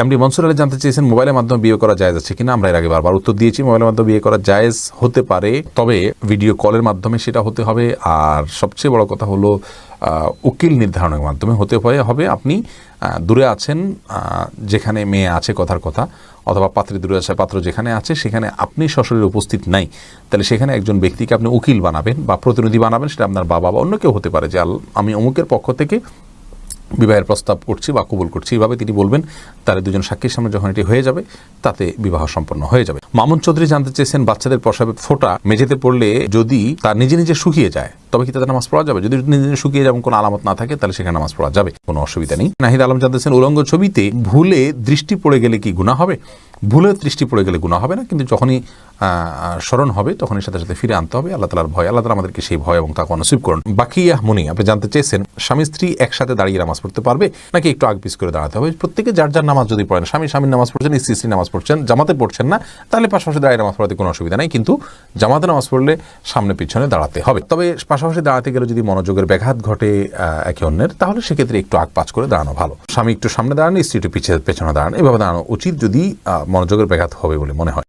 MD Mansur Ali জানতে চেয়েছেন মোবাইলের মাধ্যমে বিয়ে করা জায়েজ আছে কিনা। আমরা এর আগে বারবার উত্তর দিয়েছি, মোবাইলের মাধ্যমে বিয়ে করা জায়েজ হতে পারে, তবে ভিডিও কলের মাধ্যমে সেটা হতে হবে। আর সবচেয়ে বড় কথা হলো উকিল নির্ধারণের মাধ্যমে হতে হবে। আপনি দূরে আছেন, যেখানে মেয়ে আছে কথার কথা, অথবা পাত্রী দূরে আছে, পাত্র যেখানে আছে সেখানে আপনি সশরীরে উপস্থিত নাই, তাহলে সেখানে একজন ব্যক্তিকে আপনি উকিল বানাবেন বা প্রতিনিধি বানাবেন। সেটা আপনার বাবা বা অন্য কেউ হতে পারে, যে আমি অমুকের পক্ষ থেকে বিবাহের প্রস্তাব করছি বা কবুল করছি, এইভাবে তিনি বলবেন। তার দুজন সাক্ষীর সামনে যখন এটি হয়ে যাবে, তাতে বিবাহ সম্পন্ন হয়ে যাবে। মামুন চৌধুরী জানতে চেয়েছেন বাচ্চাদের প্রসাবের ফোঁটা মেঝেতে পড়লে যদি তার নিজে নিজে শুকিয়ে যায়, তবে কি তাদের নামাজ পড়া যাবে? যদি নিজে নিজে শুকিয়ে যেমন কোনো আলামত না থাকে, তাহলে সেখানে নামাজ পড়া যাবে, কোনো অসুবিধা নেই। নাহিদ আলম জানতেছেন উলঙ্গ ছবিতে ভুলে দৃষ্টি পড়ে গেলে কি গুনাহ হবে? ভুলে দৃষ্টি পড়ে গেলে গুনাহ হবে না, কিন্তু যখনই স্মরণ হবে তখনই সাথে সাথে ফিরে আনতে হবে। আল্লাহ তাআলার ভয়, আল্লাহ তাআলা আমাদেরকে সেই ভয় এবং তাকওয়া নসিব করুন। বাকিয়া মুনি আপনি জানতে চেয়েছেন স্বামী স্ত্রী একসাথে দাঁড়িয়ে নামাজ পড়তে পারবে নাকি একটু আগ পিছ করে দাঁড়াতে হবে? প্রত্যেকে যার যার নামাজ যদি পড়েন, স্বামীর নামাজ পড়ছেন, স্ত্রী নামাজ পড়ছেন, জামাতে পড়ছেন না, তাহলে পাশাপাশি দাঁড়িয়ে নামাজ পড়াতে কোনো অসুবিধা নেই, কিন্তু জামাতে নামাজ পড়লে সামনে পিছনে দাঁড়াতে হবে। তবে পাশাপাশি দাঁড়াতে গেলে যদি মনোযোগের ব্যাঘাত ঘটে একে অন্যের, তাহলে সেক্ষেত্রে একটু আগ পাছ করে দাঁড়ানো ভালো। স্বামী একটু সামনে দাঁড়ান, স্ত্রী একটু পেছনে দাঁড়ান, এভাবে দাঁড়ানো উচিত যদি মনোযোগের ব্যাঘাত হবে বলে মনে হয়।